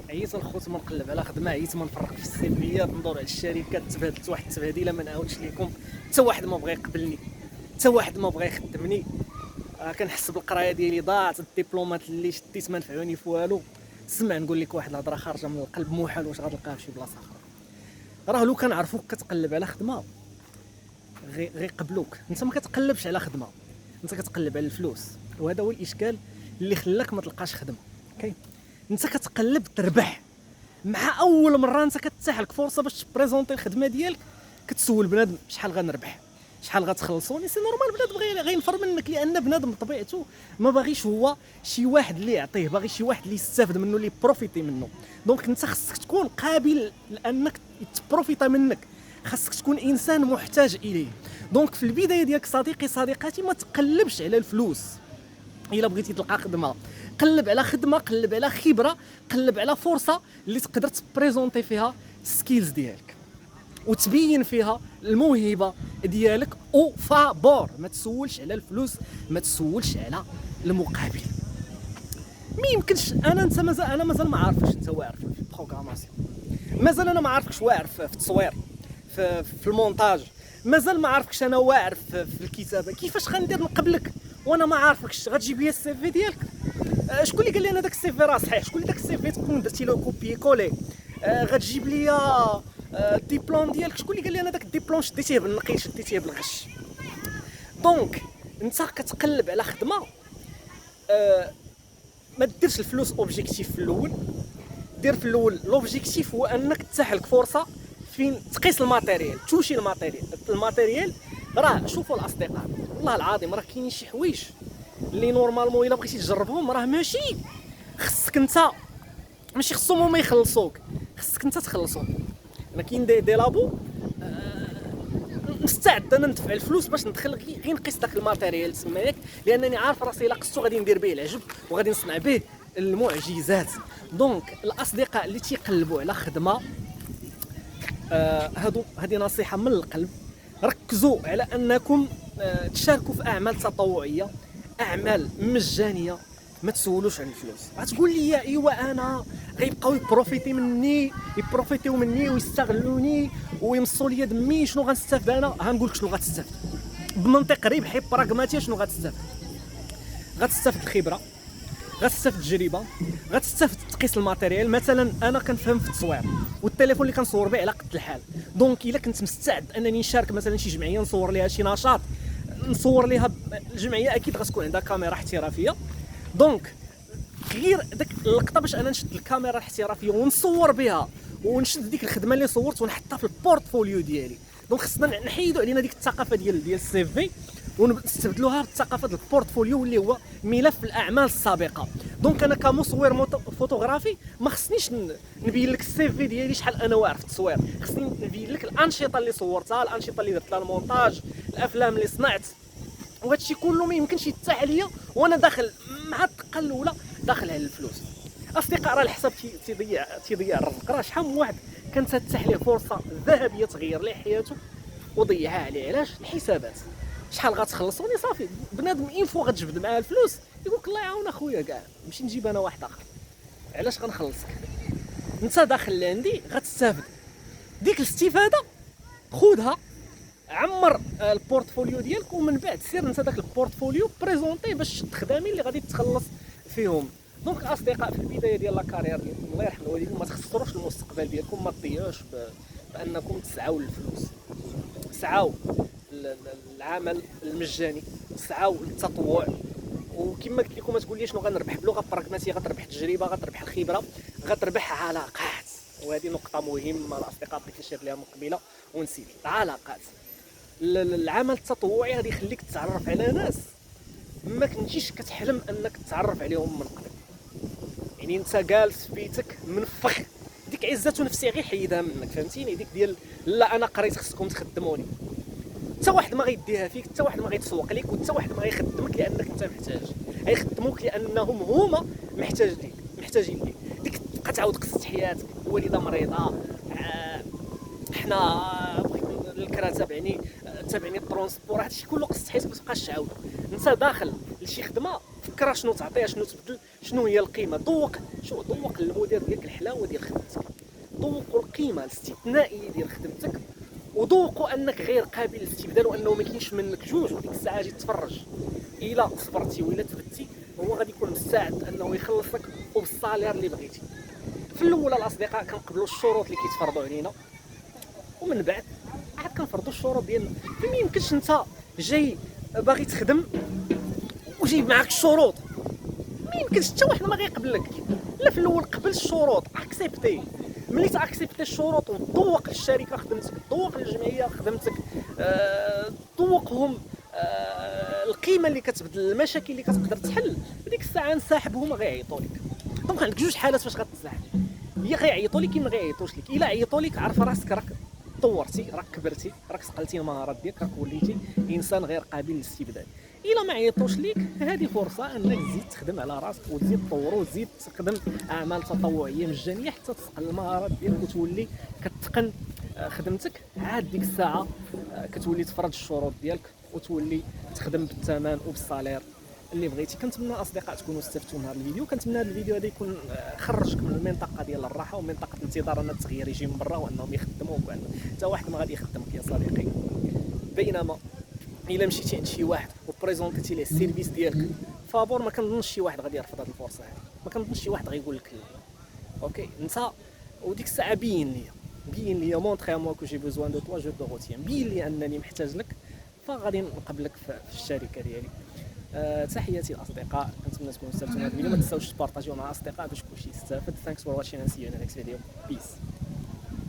عييت الخوت ما نقلب على خدمه، عييت ما نفرق في السيفيات، ندور على الشركات، تبهدلت واحد التبهديله ما نعاودش ليكم. حتى واحد ما بغى يقبلني، حتى واحد ما بغى يخدمني. كنحس بالقرايه ديالي ضاعت، الدبلومات اللي شديت ما نفعوني في والو. سمع نقول لك واحد الهضره خارجه من القلب، محال واش غتلقاها في شي بلاصه اخرى. راه لو كنعرفوك كتقلب على خدمه غير قبلوك. انت ما كتقلبش على خدمه، انت كتقلب على الفلوس، وهذا هو الاشكال اللي خلاك ما تلقاش خدمه. اوكي، انت كتقلب تربح. مع اول مره انت كتتاح لك فرصه باش تبريزونطي الخدمه ديالك، كتسول بنادم شحال غنربح، شحال غتخلصوني. سي نورمال بنادم غينفر منك، لان بنادم بطبيعته ما باغيش هو شي واحد اللي يعطيه، باغي شي واحد اللي يستافد منه، اللي بروفيتي منه. دونك انت خصك تكون قابل لانك تبروفيتا منك، خاصك تكون انسان محتاج اليه. دونك في البدايه ديالك صديقي صديقاتي ما تقلبش على الفلوس. الا بغيتي تلقى خدمه، قلب على خدمه، قلب على خبره، قلب على فرصه اللي تقدر تبريزونطي فيها السكيلز ديالك وتبين فيها الموهبه ديالك او فابور. ما تسولش على الفلوس، ما تسولش على المقابل. ما يمكنش انت مازال ما عارفش انت واعر في البروغراماسيون، مازال انا ما عارفكش واعر في التصوير، في المونتاج، مازال ما عارفكش انا واعر في الكتابه. كيفاش غندير نقبلك وانا ما عارفكش؟ غتجيب لي السي في ديالك؟ شكون اللي قال لي انا داك السي في راه صحيح؟ شكون اللي داك السي في تكون درتي له كوبي كولي؟ غتجيب لي الديبلوم ديالك؟ شكون اللي قال لي انا داك الديبلوم شديتيه بالنقي، شديتيه بالغش؟ دونك انت كتقلب على خدمه، ما ديرش الفلوس اوبجيكتيف في الاول. دير في الاول لوبجيكتيف هو انك تتاح لك فرصه فين تقيس الماتيريال، توشي الماتيريال. راه شوفوا الاصدقاء، والله العظيم راه كاينين شي حوايج اللي نورمالمون الا بغيتي تجربهم راه ماشي خصك انت، ماشي خصهم هما يخلصوك، خصك انت تخلصهم. انا كاين دي لابو مستعد انا ندفع الفلوس باش ندخل غير نقيس داك الماتيريال تما ياك، لانني عارف راسي الا قصتو غادي ندير به العجب وغادي نصنع به المعجزات. دونك الاصدقاء اللي تيقلبوا على خدمه، هذه نصيحه من القلب، ركزوا على انكم تشاركوا في اعمال تطوعيه، اعمال مجانيه. ما تسولوش عن الفلوس. غتقول لي ايوا انا غيبقاو يبروفيتيو مني ويستغلوني ويمصوا لي دمي، شنو غنستافد انا؟ غنقول لك شنو غتستافد بمنطق ربحي براغماتي. شنو غتستافد؟ غتستافد الخبره، غتستافد التجربه، غتستافد تقيس الماتيريال. مثلا انا كنفهم في التصوير والتليفون اللي كنصور به على قد الحال. دونك الا كنت مستعد انني نشارك مثلا شي جمعيه نصور ليها شي نشاط، نصور ليها الجمعيه اكيد غتكون عندها كاميرا احترافيه. دونك غير داك اللقطه باش انا نشد الكاميرا الاحترافيه ونصور بها ونشد ديك الخدمه اللي صورت ونحطها في البورتفوليو ديالي. دونك خصنا نحيدوا علينا ديك الثقافه ديال السي في ونستبدلوها بثقافه البورتفوليو اللي هو ملف الاعمال السابقه. دونك انا كمصور فوتوغرافي ما خصنيش نبين لك السي في ديالي شحال انا واعر في التصوير، خصني نبين لك الانشطه اللي صورتها، الانشطه اللي درت لها المونتاج، الافلام اللي صنعت. وهادشي كله ما يمكنش يتاح ليا وانا داخل مع الدقه الاولى داخل على الفلوس. اصدقاء راه الحساب تيضيع الرزق. راه شحال من واحد كانت تتاح ليه فرصه ذهبيه تغير ليه حياته وضيعها عليه. علاش؟ الحسابات. شحال غتخلصوني؟ صافي بنادم انفو غتجبد معاه الفلوس يقول لك الله يعاون اخويا كاع نمشي نجيب انا واحد اخر. علاش غنخلصك؟ انت داخل لعندي غتستافد. ديك الاستفاده خذها، عمر البورتفوليو ديالك، ومن بعد سير انت داك البورتفوليو بريزونطي باش الخدامين اللي غادي تخلص فيهم. دونك اصدقاء في البدايه ديال لاكارير ديالكم الله يرحم الوالدين ما تخسروش المستقبل ديالكم، ما تضيعوش بانكم تسعوا للفلوس. سعوا العمل المجاني، سعوا للتطوع. وكما قلت لكم ما تقول لي شنو غنربح بلغه براغماتيه، غتربح التجربه، غتربح الخبره، غتربح علاقات. وهذه نقطه مهمه الاصدقاء بغيت نشير لها من قبيله ونسيت. العلاقات، العمل التطوعي غادي يخليك تتعرف على ناس ما كنتيش كتحلم انك تتعرف عليهم من قبل. يعني انت جالس في بيتك منفخ، ديك عزه نفسيه غير حيدها منك، فهمتيني؟ ديك ديال لا انا قريت خصكم تخدموني. حتى واحد ما غيديها فيك، حتى واحد ما غيتسوق لك، وحتى واحد ما غيخدمك لانك انت محتاج. غيخدموك لانهم هما محتاجين ليك. ديك تبقى تعاود قصه حياتك، الوالده مريضه، حنا بغيت الكرا تابعني الترونسبور، هادشي كله قصه حياتك ما تبقاش تعاود. انت داخل لشي خدمه فكر شنو تعطيها، شنو تبدل، شنو هي القيمه. ذوق المدير ديالك الحلا الحلاوه ديال خدمتك، ذوقوا القيمه الاستثنائيه ديال خدمتك، وذوقوا انك غير قابل للاستبدال، وانه ما كاينش منك جوج، وديك الساعه اجي تفرج الا صبرتي ولا تبتي هو غادي يكون مستعد انه يخلصك وبالصالير اللي بغيتي. في الاول الاصدقاء كنقبلوا الشروط اللي كيتفرضوا علينا، ومن بعد عاد كنفرضوا الشروط ديالنا. ما يمكنش انت جاي باغي تخدم وجايب معاك الشروط، ما يمكنش حتى واحد ما غيقبلك. لا في الاول قبل الشروط، اكسبتي. ملي تاكسبتي الشروط وتذوق الشركه خدمتك، تذوق الجمعيه خدمتك، تذوقهم القيمه اللي كتبدل، المشاكل اللي كتقدر تحل، ديك الساعه انسحبهم غيعيطوا لك. دونك عندك جوج حالات فاش غتنسحب، هي غيعيطوا لك ما غيعيطوش لك. الا عيطوا لك عرف راسك راك طورتي، راك كبرتي، راك صقلتي المهارات ديالك، راك وليتي انسان غير قابل للاستبدال. الا ما عيطوش ليك هذه فرصه انك تزيد تخدم على راسك وتزيد تطور وتزيد تخدم اعمال تطوعيه مجانيه حتى تصقل المهارات ديالك وتولي كتقن خدمتك. عاد ديك الساعه كتولي تفرض الشروط ديالك وتولي تخدم بالثمن وبالصالير اللي بغيتي. كنتمنى اصدقاء تكونوا استفدتوا من هذا الفيديو، كنتمنى هذا الفيديو هذا يكون خرجك من المنطقه ديال الراحه ومنطقه انتظار ان التغيير يجي من برا وانهم يخدموك، وان حتى واحد ما غادي يخدمك يا صديقي. بينما الا مشيتي عند شي واحد وبريزونتيتي ليه السيرفيس ديالك فابور، ما كنظنش شي واحد غادي يرفض هذه الفرصه هذه، ما كنظنش شي واحد غيقول لك لا. اوكي انت وديك الساعه بين لي مونطري موا كو جي بوزوان دو توا جو دو روتيان، بين لي انني محتاج لك، فغادي نقبلك في الشركه ديالي. تحياتي الاصدقاء، كنتمنى تكونوا استفدتوا من هذا الفيديو. ما تنساوش تبارطاجيوه مع الاصدقاء باش كلشي يستافد. ثانكس فور واتشين، and see you in the next video. Peace.